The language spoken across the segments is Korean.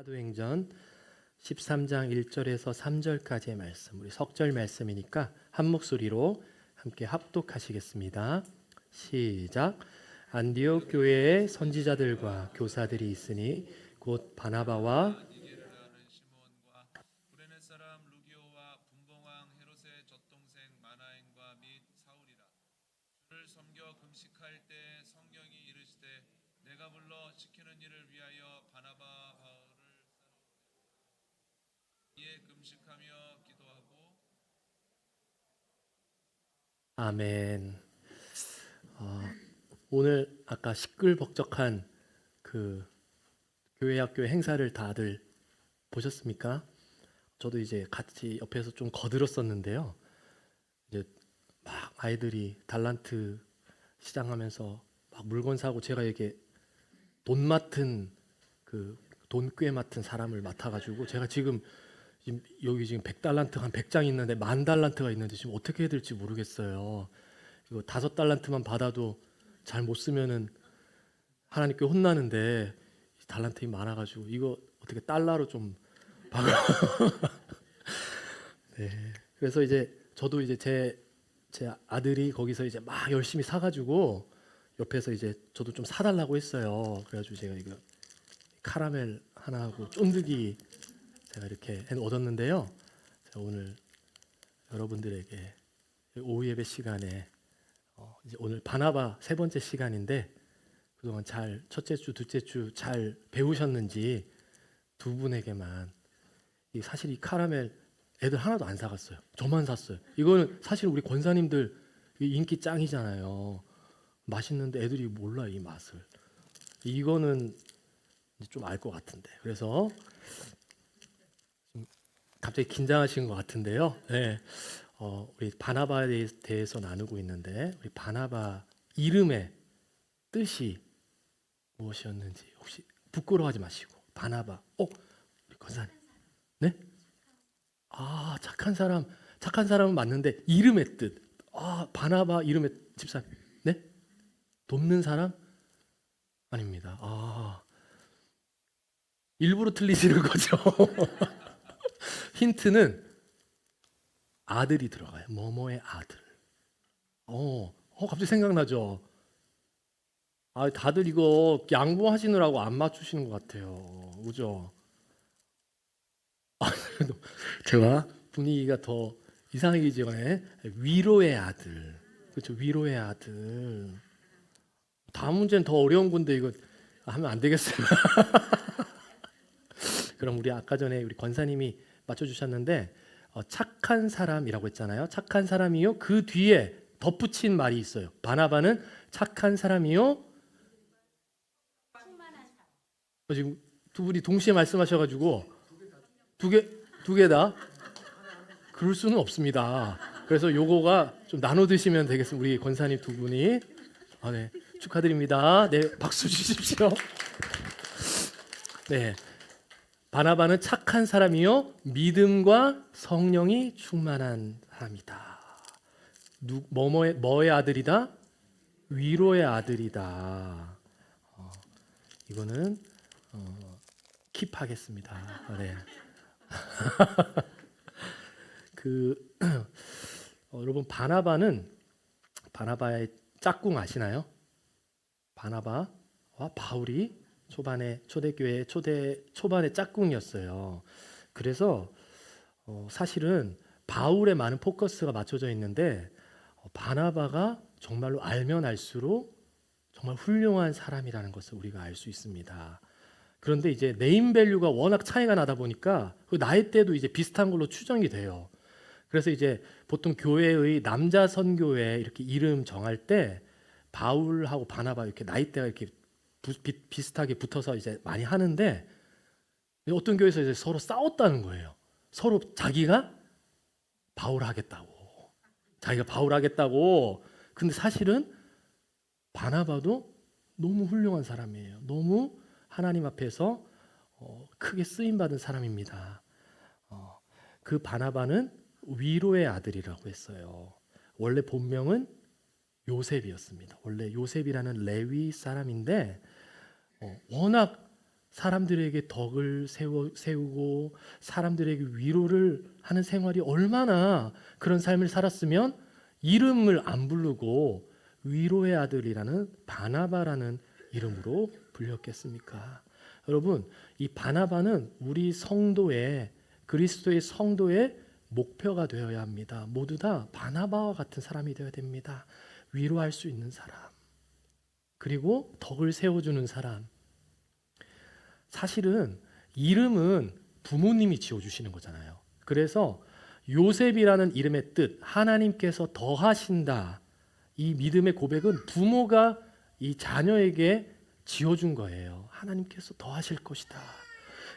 사도행전 13장 1절에서 3절까지의 말씀, 우리 석절 말씀이니까 한 목소리로 함께 합독하시겠습니다. 시작. 안디옥 교회에 선지자들과 교사들이 있으니 곧 바나바와 구레네 사람 루기오와 분봉왕 헤롯의 젖동생 마나엔과 및 사울이라. 주를 섬겨 금식할 때 성령이 이르시되 내가 불러 시키는 일을 위하여 바나바 바울을 이에 금식하며 기도하고. 아멘. 오늘 아까 시끌벅적한 그 교회 학교 행사를 다들 보셨습니까? 저도 이제 같이 옆에서 좀 거들었었는데요. 이제 막 아이들이 달란트 시장하면서 막 물건 사고 제가 이게 돈 맡은 그 돈꽤 맡은 사람을 맡아가지고 제가 지금 여기 지금 100달란트 한 100장 있는데 10,000달란트가 있는데 지금 어떻게 해야 될지 모르겠어요. 이거 5달란트만 받아도 잘 못 쓰면은 하나님께 혼나는데 달란트가 많아가지고 이거 어떻게 달러로 좀 바꿔. 네. 그래서 이제 저도 이제 제 아들이 거기서 이제 막 열심히 사가지고 옆에서 이제 저도 좀 사달라고 했어요. 그래가지고 제가 이거 카라멜 하나하고 쫀득이 제가 이렇게 얻었는데요. 제가 오늘 여러분들에게 오후 예배 시간에 이제 오늘 바나바 세 번째 시간인데 그동안 잘 첫째 주, 둘째 주 잘 배우셨는지 두 분에게만 사실 이 카라멜 애들 하나도 안 사갔어요. 저만 샀어요. 이거는 사실 우리 권사님들 인기 짱이잖아요. 맛있는데 애들이 몰라 이 맛을. 이거는 좀 알 것 같은데. 그래서 갑자기 긴장하신 것 같은데요. 네. 우리 바나바에 대해서 나누고 있는데 우리 바나바 이름의 뜻이 무엇이었는지 혹시 부끄러워하지 마시고 바나바. 우리 권사님. 네? 착한 사람은 맞는데 이름의 뜻. 바나바 이름의 집사님. 네? 돕는 사람? 아닙니다. 일부러 틀리시는 거죠. 힌트는 아들이 들어가요. 뭐뭐의 아들. 갑자기 생각나죠. 다들 이거 양보하시느라고 안 맞추시는 것 같아요. 그죠? 제가 분위기가 더 이상하기 전에 위로의 아들. 그렇죠. 위로의 아들. 다음 문제는 더 어려운 건데 이거 하면 안 되겠어요. 그럼 우리 아까 전에 우리 권사님이 맞춰주셨는데 착한 사람이라고 했잖아요. 착한 사람이요. 그 뒤에 덧붙인 말이 있어요. 바나바는 착한 사람이요. 지금 두 분이 동시에 말씀하셔가지고 두 개 다 그럴 수는 없습니다. 그래서 요거가 좀 나눠 드시면 되겠습니다. 우리 권사님 두 분이. 네. 축하드립니다. 네, 박수 주십시오. 네. 바나바는 착한 사람이요 믿음과 성령이 충만한 사람이다. 뭐의 아들이다? 위로의 아들이다. 이거는 킵하겠습니다. 네. 여러분 바나바의 짝꿍 아시나요? 바나바와 바울이 초대교회 초반에 짝꿍이었어요. 그래서 사실은 바울에 많은 포커스가 맞춰져 있는데 바나바가 정말로 알면 알수록 정말 훌륭한 사람이라는 것을 우리가 알 수 있습니다. 그런데 이제 네임밸류가 워낙 차이가 나다 보니까 그 나이대도 이제 비슷한 걸로 추정이 돼요. 그래서 이제 보통 교회의 남자 선교회 이렇게 이름 정할 때 바울하고 바나바 이렇게 나이대가 이렇게 비슷하게 붙어서 이제 많이 하는데 어떤 교회에서 이제 서로 싸웠다는 거예요. 서로 자기가 바울 하겠다고. 근데 사실은 바나바도 너무 훌륭한 사람이에요. 너무 하나님 앞에서 크게 쓰임 받은 사람입니다. 그 바나바는 위로의 아들이라고 했어요. 원래 본명은 요셉이었습니다. 원래 요셉이라는 레위 사람인데 워낙 사람들에게 덕을 세우고 사람들에게 위로를 하는 생활이 얼마나 그런 삶을 살았으면 이름을 안 부르고 위로의 아들이라는 바나바라는 이름으로 불렸겠습니까? 여러분, 이 바나바는 우리 성도의 그리스도의 성도의 목표가 되어야 합니다. 모두 다 바나바와 같은 사람이 되어야 됩니다. 위로할 수 있는 사람, 그리고 덕을 세워주는 사람. 사실은 이름은 부모님이 지어주시는 거잖아요. 그래서 요셉이라는 이름의 뜻, 하나님께서 더하신다. 이 믿음의 고백은 부모가 이 자녀에게 지어준 거예요. 하나님께서 더하실 것이다.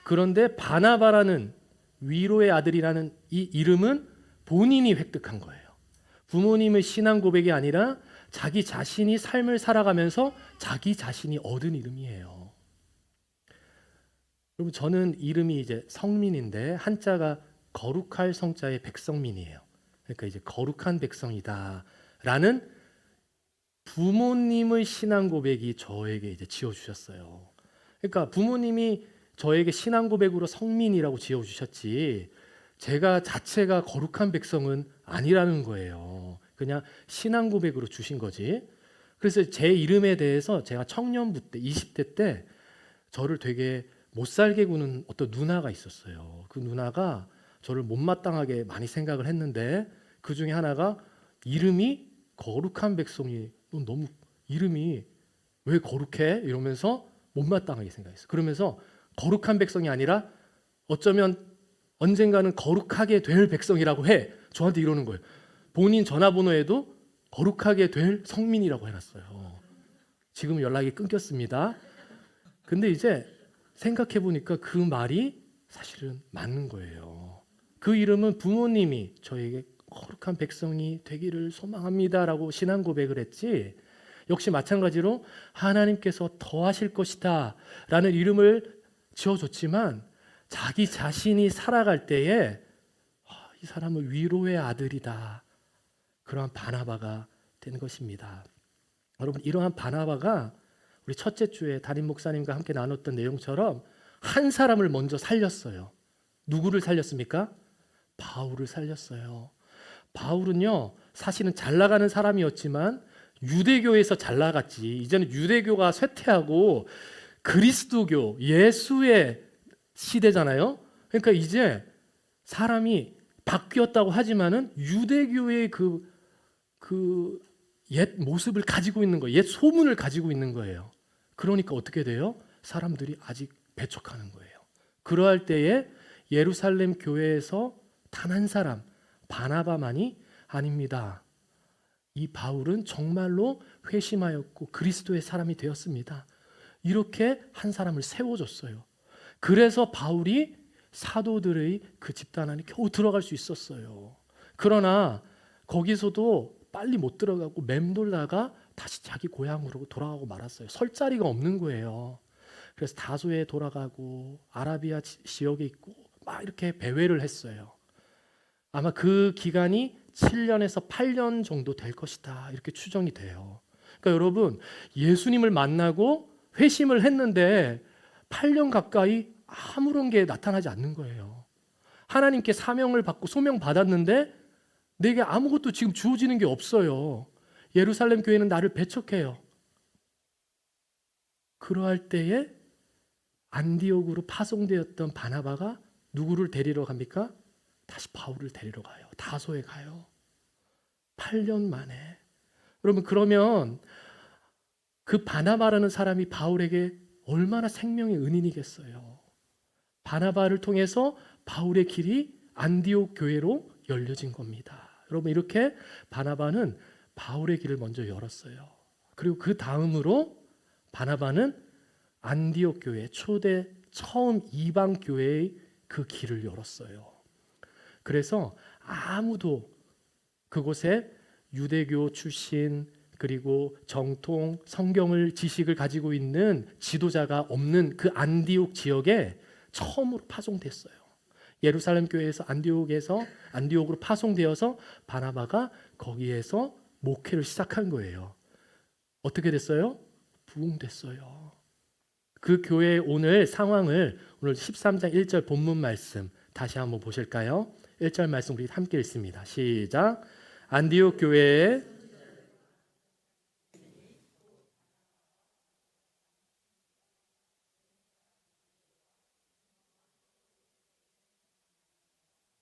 그런데 바나바라는 위로의 아들이라는 이 이름은 본인이 획득한 거예요. 부모님의 신앙 고백이 아니라 자기 자신이 삶을 살아가면서 자기 자신이 얻은 이름이에요. 여러분, 저는 이름이 이제 성민인데 한자가 거룩할 성자의 백성민이에요. 그러니까 이제 거룩한 백성이다라는 부모님의 신앙 고백이 저에게 이제 지어주셨어요. 그러니까 부모님이 저에게 신앙 고백으로 성민이라고 지어주셨지 제가 자체가 거룩한 백성은 아니라는 거예요. 그냥 신앙 고백으로 주신 거지. 그래서 제 이름에 대해서 제가 청년부 때 20대 때 저를 되게 못살게 구는 어떤 누나가 있었어요. 그 누나가 저를 못마땅하게 많이 생각을 했는데 그 중에 하나가 이름이 거룩한 백성이 넌 너무 이름이 왜 거룩해? 이러면서 못마땅하게 생각했어요. 그러면서 거룩한 백성이 아니라 어쩌면 언젠가는 거룩하게 될 백성이라고 해. 저한테 이러는 거예요. 본인 전화번호에도 거룩하게 될 성민이라고 해놨어요. 지금 연락이 끊겼습니다. 근데 이제 생각해 보니까 그 말이 사실은 맞는 거예요. 그 이름은 부모님이 저에게 거룩한 백성이 되기를 소망합니다라고 신앙 고백을 했지, 역시 마찬가지로 하나님께서 더하실 것이다 라는 이름을 지어줬지만 자기 자신이 살아갈 때에 이 사람은 위로의 아들이다, 그러한 바나바가 된 것입니다. 여러분, 이러한 바나바가 우리 첫째 주에 담임 목사님과 함께 나눴던 내용처럼 한 사람을 먼저 살렸어요. 누구를 살렸습니까? 바울을 살렸어요. 바울은요, 사실은 잘 나가는 사람이었지만 유대교에서 잘 나갔지. 이제는 유대교가 쇠퇴하고 그리스도교, 예수의 시대잖아요. 그러니까 이제 사람이 바뀌었다고 하지만은 유대교의 그 옛 모습을 가지고 있는 거예요. 옛 소문을 가지고 있는 거예요. 그러니까 어떻게 돼요? 사람들이 아직 배척하는 거예요. 그러할 때에 예루살렘 교회에서 단 한 사람, 바나바만이 아닙니다. 이 바울은 정말로 회심하였고 그리스도의 사람이 되었습니다. 이렇게 한 사람을 세워줬어요. 그래서 바울이 사도들의 그 집단 안에 겨우 들어갈 수 있었어요. 그러나 거기서도 빨리 못 들어가고 맴돌다가 다시 자기 고향으로 돌아가고 말았어요. 설 자리가 없는 거예요. 그래서 다소에 돌아가고 아라비아 지역에 있고 막 이렇게 배회를 했어요. 아마 그 기간이 7년에서 8년 정도 될 것이다, 이렇게 추정이 돼요. 그러니까 여러분, 예수님을 만나고 회심을 했는데 8년 가까이 아무런 게 나타나지 않는 거예요. 하나님께 사명을 받고 소명 받았는데 내게 아무것도 지금 주어지는 게 없어요. 예루살렘 교회는 나를 배척해요. 그러할 때에 안디옥으로 파송되었던 바나바가 누구를 데리러 갑니까? 다시 바울을 데리러 가요. 다소에 가요. 8년 만에. 여러분, 그러면 그 바나바라는 사람이 바울에게 얼마나 생명의 은인이겠어요. 바나바를 통해서 바울의 길이 안디옥 교회로 열려진 겁니다. 여러분, 이렇게 바나바는 바울의 길을 먼저 열었어요. 그리고 그 다음으로 바나바는 안디옥 교회 초대 처음 이방 교회의 그 길을 열었어요. 그래서 아무도 그곳에 유대교 출신 그리고 정통 성경을 지식을 가지고 있는 지도자가 없는 그 안디옥 지역에 처음으로 파송됐어요. 예루살렘 교회에서 안디옥으로 파송되어서 바나바가 거기에서 목회를 시작한 거예요. 어떻게 됐어요? 부흥됐어요. 그 교회의 오늘 상황을 오늘 13장 1절 본문 말씀 다시 한번 보실까요? 1절 말씀 우리 함께 읽습니다. 시작. 안디옥 교회에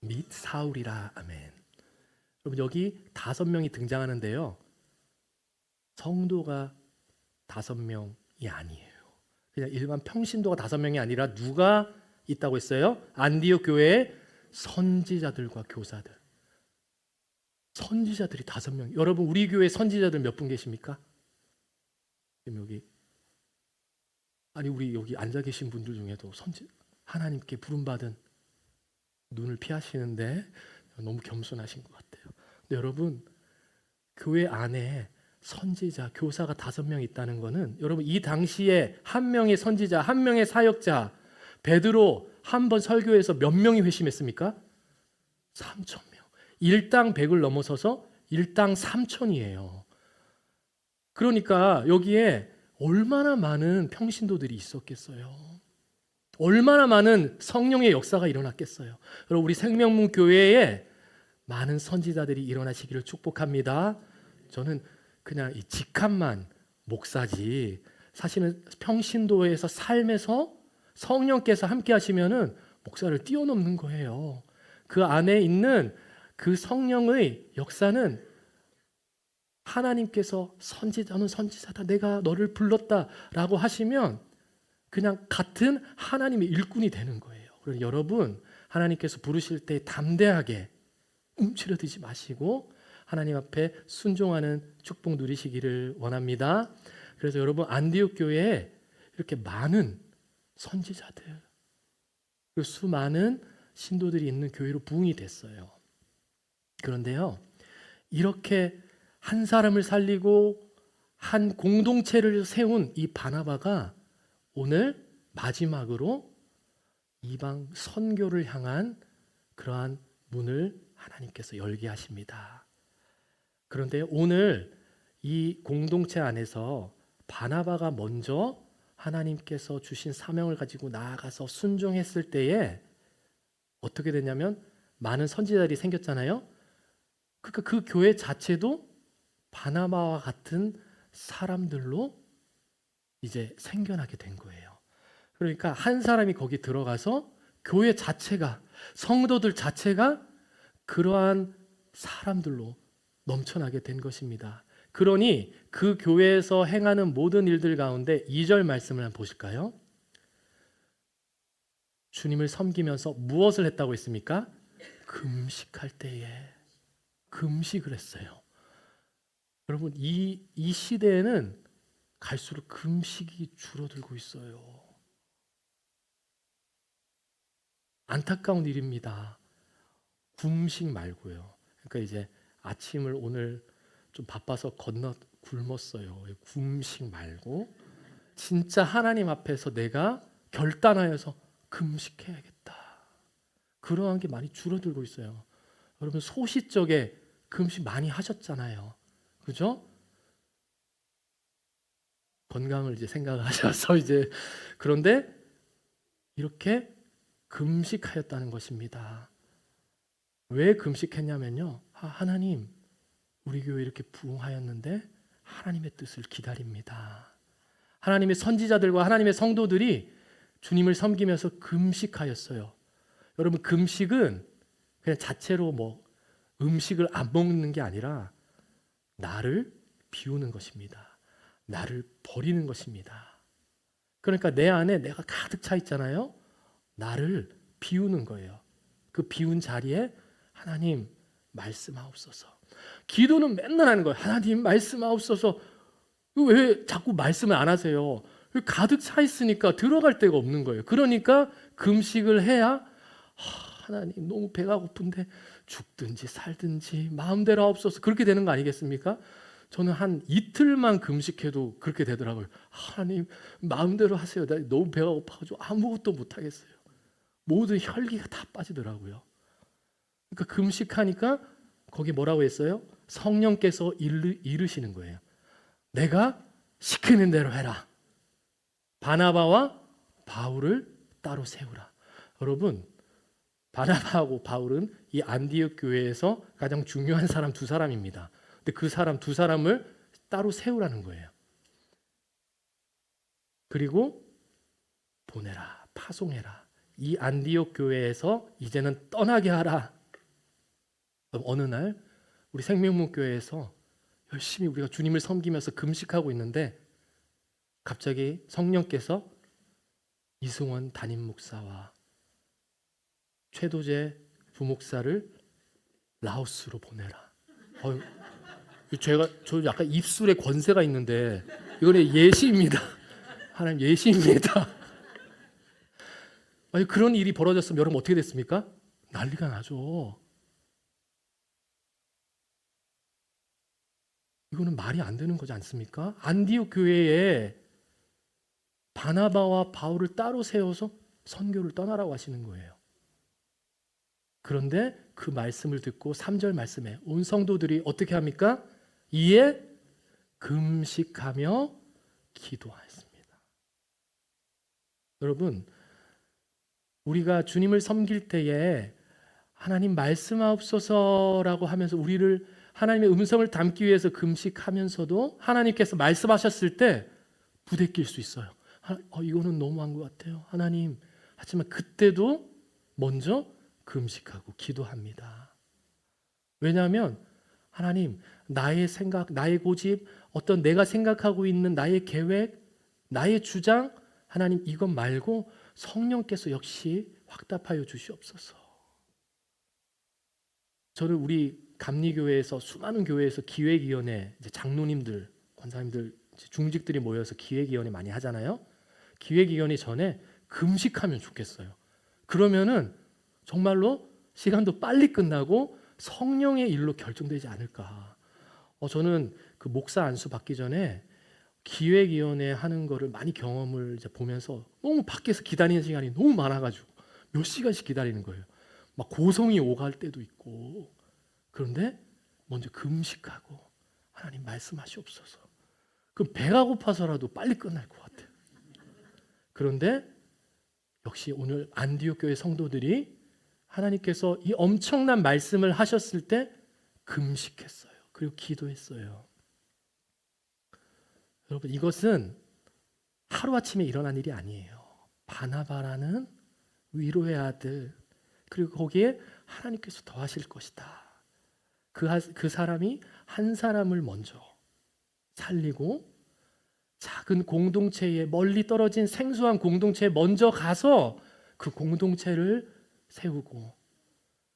및 사울이라. 아멘. 여러분 여기 5명이 등장하는데요. 성도가 5명이 아니에요. 그냥 일반 평신도가 5명이 아니라 누가 있다고 했어요? 안디옥 교회에 선지자들과 교사들. 선지자들이 5명. 여러분 우리 교회 선지자들 몇 분 계십니까? 지금 여기 우리 여기 앉아 계신 분들 중에도 하나님께 부름받은 눈을 피하시는데 너무 겸손하신 것 같아요. 근데 여러분 교회 안에 선지자, 교사가 5명 있다는 것은 여러분 이 당시에 한 명의 선지자, 한 명의 사역자 베드로 한 번 설교에서 몇 명이 회심했습니까? 3,000명. 일당 100을 넘어서서 일당 3,000이에요. 그러니까 여기에 얼마나 많은 평신도들이 있었겠어요. 얼마나 많은 성령의 역사가 일어났겠어요. 여러분 우리 생명문 교회에 많은 선지자들이 일어나시기를 축복합니다. 저는 그냥 이 직함만 목사지 사실은 평신도에서 삶에서 성령께서 함께 하시면은 목사를 뛰어넘는 거예요. 그 안에 있는 그 성령의 역사는 하나님께서 너는 선지자다, 내가 너를 불렀다라고 하시면 그냥 같은 하나님의 일꾼이 되는 거예요. 그래서 여러분 하나님께서 부르실 때 담대하게 움츠러들지 마시고 하나님 앞에 순종하는 축복 누리시기를 원합니다. 그래서 여러분 안디옥 교회에 이렇게 많은 선지자들 그리고 수많은 신도들이 있는 교회로 부흥이 됐어요. 그런데요, 이렇게 한 사람을 살리고 한 공동체를 세운 이 바나바가 오늘 마지막으로 이방 선교를 향한 그러한 문을 하나님께서 열게 하십니다. 그런데 오늘 이 공동체 안에서 바나바가 먼저 하나님께서 주신 사명을 가지고 나아가서 순종했을 때에 어떻게 됐냐면 많은 선지자들이 생겼잖아요. 그러니까 그 교회 자체도 바나바와 같은 사람들로 이제 생겨나게 된 거예요. 그러니까 한 사람이 거기 들어가서 교회 자체가, 성도들 자체가 그러한 사람들로 넘쳐나게 된 것입니다. 그러니 그 교회에서 행하는 모든 일들 가운데 2절 말씀을 한번 보실까요? 주님을 섬기면서 무엇을 했다고 했습니까? 금식할 때에 금식을 했어요. 여러분 이 시대에는 갈수록 금식이 줄어들고 있어요. 안타까운 일입니다. 금식 말고요. 그러니까 이제 아침을 오늘 좀 바빠서 굶었어요. 금식 말고 진짜 하나님 앞에서 내가 결단하여서 금식해야겠다. 그러한 게 많이 줄어들고 있어요. 여러분 소시적에 금식 많이 하셨잖아요. 그죠? 건강을 이제 생각하셔서 이제 그런데 이렇게 금식하였다는 것입니다. 왜 금식했냐면요. 하나님, 우리 교회 이렇게 부흥하였는데 하나님의 뜻을 기다립니다. 하나님의 선지자들과 하나님의 성도들이 주님을 섬기면서 금식하였어요. 여러분 금식은 그냥 자체로 뭐 음식을 안 먹는 게 아니라 나를 비우는 것입니다. 나를 버리는 것입니다. 그러니까 내 안에 내가 가득 차 있잖아요. 나를 비우는 거예요. 그 비운 자리에 하나님 말씀하옵소서. 기도는 맨날 하는 거예요. 하나님 말씀하옵소서. 왜 자꾸 말씀을 안 하세요? 가득 차 있으니까 들어갈 데가 없는 거예요. 그러니까 금식을 해야 하나님 너무 배가 고픈데 죽든지 살든지 마음대로 하옵소서. 그렇게 되는 거 아니겠습니까? 저는 한 이틀만 금식해도 그렇게 되더라고요. 하나님 마음대로 하세요. 나 너무 배가 고파가지고 아무것도 못 하겠어요. 모든 혈기가 다 빠지더라고요. 그러니까 금식하니까 거기 뭐라고 했어요? 성령께서 이르시는 거예요. 내가 시키는 대로 해라. 바나바와 바울을 따로 세우라. 여러분, 바나바하고 바울은 이 안디옥 교회에서 가장 중요한 사람 두 사람입니다. 근데 그 사람 두 사람을 따로 세우라는 거예요. 그리고 보내라, 파송해라. 이 안디옥 교회에서 이제는 떠나게 하라. 어느 날 우리 생명문 교회에서 열심히 우리가 주님을 섬기면서 금식하고 있는데 갑자기 성령께서 이승원 담임 목사와 최도재 부목사를 라오스로 보내라. 저 약간 입술에 권세가 있는데 이거는 예시입니다. 하나님 예시입니다. 아니, 그런 일이 벌어졌으면 여러분 어떻게 됐습니까? 난리가 나죠. 이거는 말이 안 되는 거지 않습니까? 안디옥 교회에 바나바와 바울을 따로 세워서 선교를 떠나라고 하시는 거예요. 그런데 그 말씀을 듣고 3절 말씀에 온 성도들이 어떻게 합니까? 이에 금식하며 기도하였습니다. 여러분, 우리가 주님을 섬길 때에 하나님 말씀하옵소서라고 하면서 우리를 하나님의 음성을 담기 위해서 금식하면서도 하나님께서 말씀하셨을 때 부대낄 수 있어요. 이거는 너무한 것 같아요, 하나님. 하지만 그때도 먼저 금식하고 기도합니다. 왜냐하면 하나님, 나의 생각, 나의 고집, 어떤 내가 생각하고 있는 나의 계획, 나의 주장, 하나님 이것 말고 성령께서 역시 확답하여 주시옵소서. 저는 우리 감리교회에서 수많은 교회에서 기획위원회, 장로님들, 권사님들, 중직들이 모여서 기획위원회 많이 하잖아요. 기획위원회 전에 금식하면 좋겠어요. 그러면은 정말로 시간도 빨리 끝나고 성령의 일로 결정되지 않을까. 저는 그 목사 안수 받기 전에 기획위원회 하는 거를 많이 경험을 이제 보면서 너무 밖에서 기다리는 시간이 너무 많아가지고 몇 시간씩 기다리는 거예요. 막 고성이 오갈 때도 있고. 그런데 먼저 금식하고 하나님 말씀하시옵소서. 그럼 배가 고파서라도 빨리 끝날 것 같아요. 그런데 역시 오늘 안디옥 교회 성도들이 하나님께서 이 엄청난 말씀을 하셨을 때 금식했어요. 그리고 기도했어요. 여러분, 이것은 하루아침에 일어난 일이 아니에요. 바나바라는 위로의 아들, 그리고 거기에 하나님께서 더하실 것이다. 그 사람이 한 사람을 먼저 살리고 작은 공동체에, 멀리 떨어진 생소한 공동체에 먼저 가서 그 공동체를 세우고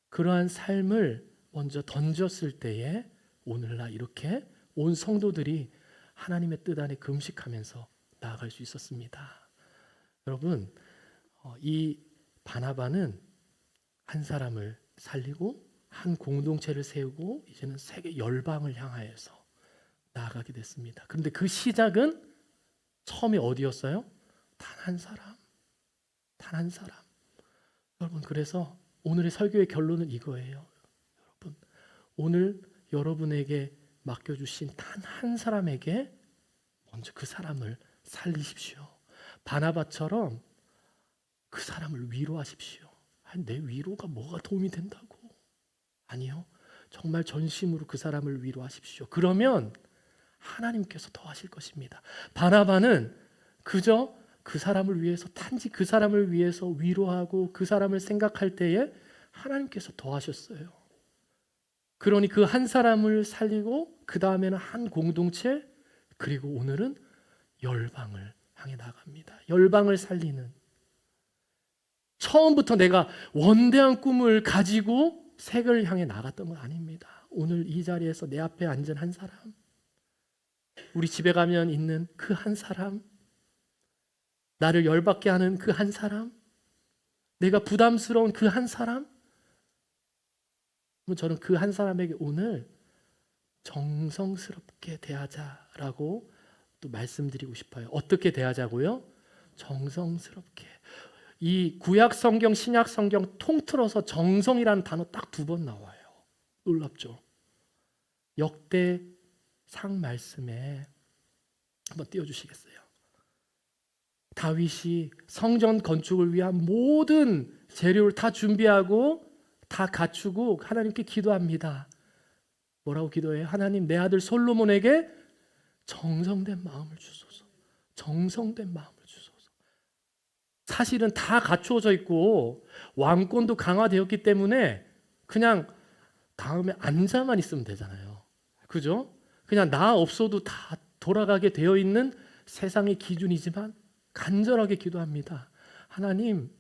그러한 삶을 먼저 던졌을 때에 오늘날 이렇게 온 성도들이 하나님의 뜻 안에 금식하면서 나아갈 수 있었습니다. 여러분, 이 바나바는 한 사람을 살리고 한 공동체를 세우고 이제는 세계 열방을 향하여서 나아가게 됐습니다. 그런데 그 시작은 처음에 어디였어요? 단 한 사람. 단 한 사람. 여러분, 그래서 오늘의 설교의 결론은 이거예요. 여러분, 오늘 여러분에게 맡겨주신 단 한 사람에게 먼저 그 사람을 살리십시오. 바나바처럼 그 사람을 위로하십시오. 내 위로가 뭐가 도움이 된다고? 아니요. 정말 전심으로 그 사람을 위로하십시오. 그러면 하나님께서 더하실 것입니다. 바나바는 그저 그 사람을 위해서, 단지 그 사람을 위해서 위로하고 그 사람을 생각할 때에 하나님께서 더하셨어요. 그러니 그 한 사람을 살리고 그 다음에는 한 공동체, 그리고 오늘은 열방을 향해 나갑니다. 열방을 살리는, 처음부터 내가 원대한 꿈을 가지고 세계를 향해 나갔던 건 아닙니다. 오늘 이 자리에서 내 앞에 앉은 한 사람, 우리 집에 가면 있는 그 한 사람, 나를 열받게 하는 그 한 사람, 내가 부담스러운 그 한 사람, 저는 그 한 사람에게 오늘 정성스럽게 대하자라고 또 말씀드리고 싶어요. 어떻게 대하자고요? 정성스럽게. 이 구약 성경, 신약 성경 통틀어서 정성이라는 단어 딱 2번 나와요. 놀랍죠? 역대상 말씀에 한번 띄워주시겠어요? 다윗이 성전 건축을 위한 모든 재료를 다 준비하고 다 갖추고 하나님께 기도합니다. 뭐라고 기도해요? 하나님, 내 아들 솔로몬에게 정성된 마음을 주소서. 정성된 마음을 주소서. 사실은 다 갖추어져 있고 왕권도 강화되었기 때문에 그냥 다음에 앉아만 있으면 되잖아요. 그죠? 그냥 나 없어도 다 돌아가게 되어 있는 세상의 기준이지만 간절하게 기도합니다. 하나님,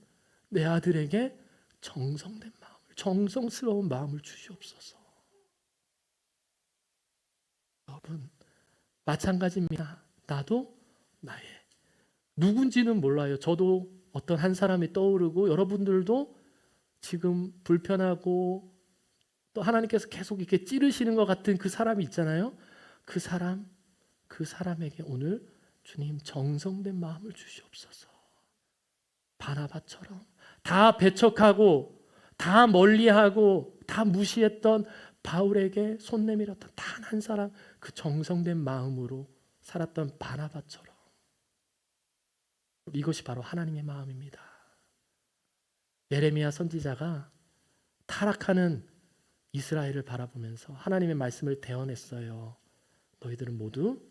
내 아들에게 정성된 마음을, 정성스러운 마음을 주시옵소서. 여러분, 마찬가지입니다. 나도 나의 누군지는 몰라요. 저도 어떤 한 사람이 떠오르고 여러분들도 지금 불편하고 또 하나님께서 계속 이렇게 찌르시는 것 같은 그 사람이 있잖아요. 그 사람에게 오늘 주님 정성된 마음을 주시옵소서. 바나바처럼 다 배척하고 다 멀리하고 다 무시했던 바울에게 손 내밀었던 단 한 사람, 그 정성된 마음으로 살았던 바나바처럼. 이것이 바로 하나님의 마음입니다. 예레미야 선지자가 타락하는 이스라엘을 바라보면서 하나님의 말씀을 대언했어요. 너희들은 모두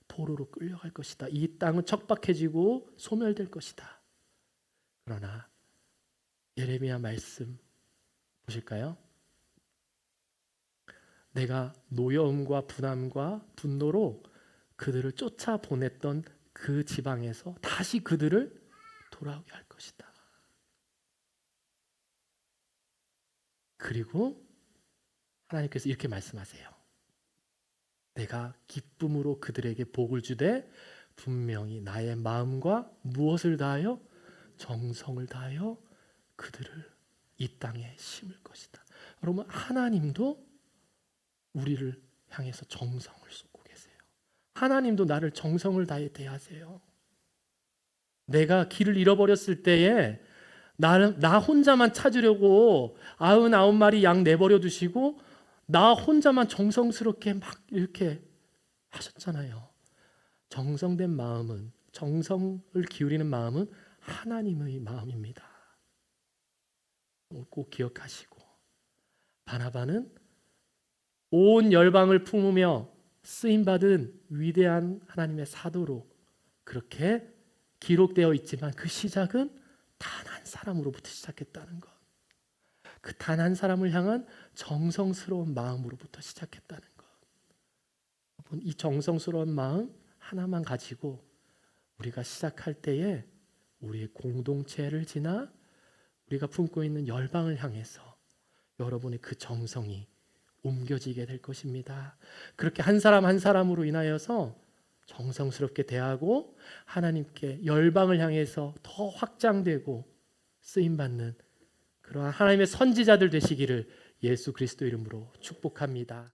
포로로 끌려갈 것이다. 이 땅은 척박해지고 소멸될 것이다. 그러나 예레미야 말씀 보실까요? 내가 노여움과 분함과 분노로 그들을 쫓아보냈던 그 지방에서 다시 그들을 돌아오게 할 것이다. 그리고 하나님께서 이렇게 말씀하세요. 내가 기쁨으로 그들에게 복을 주되 분명히 나의 마음과 무엇을 다하여? 정성을 다하여 그들을 이 땅에 심을 것이다. 여러분, 하나님도 우리를 향해서 정성을 쏟고 계세요. 하나님도 나를 정성을 다해 대하세요. 내가 길을 잃어버렸을 때에 나 혼자만 찾으려고 99마리 양 내버려 두시고 나 혼자만 정성스럽게 막 이렇게 하셨잖아요. 정성된 마음은, 정성을 기울이는 마음은 하나님의 마음입니다. 꼭 기억하시고, 바나바는 온 열방을 품으며 쓰임받은 위대한 하나님의 사도로 그렇게 기록되어 있지만 그 시작은 단 한 사람으로부터 시작했다는 것. 그 단 한 사람을 향한 정성스러운 마음으로부터 시작했다는 것. 이 정성스러운 마음 하나만 가지고 우리가 시작할 때에 우리의 공동체를 지나 우리가 품고 있는 열방을 향해서 여러분의 그 정성이 옮겨지게 될 것입니다. 그렇게 한 사람 한 사람으로 인하여서 정성스럽게 대하고 하나님께 열방을 향해서 더 확장되고 쓰임받는 그러한 하나님의 선지자들 되시기를 예수 그리스도 이름으로 축복합니다.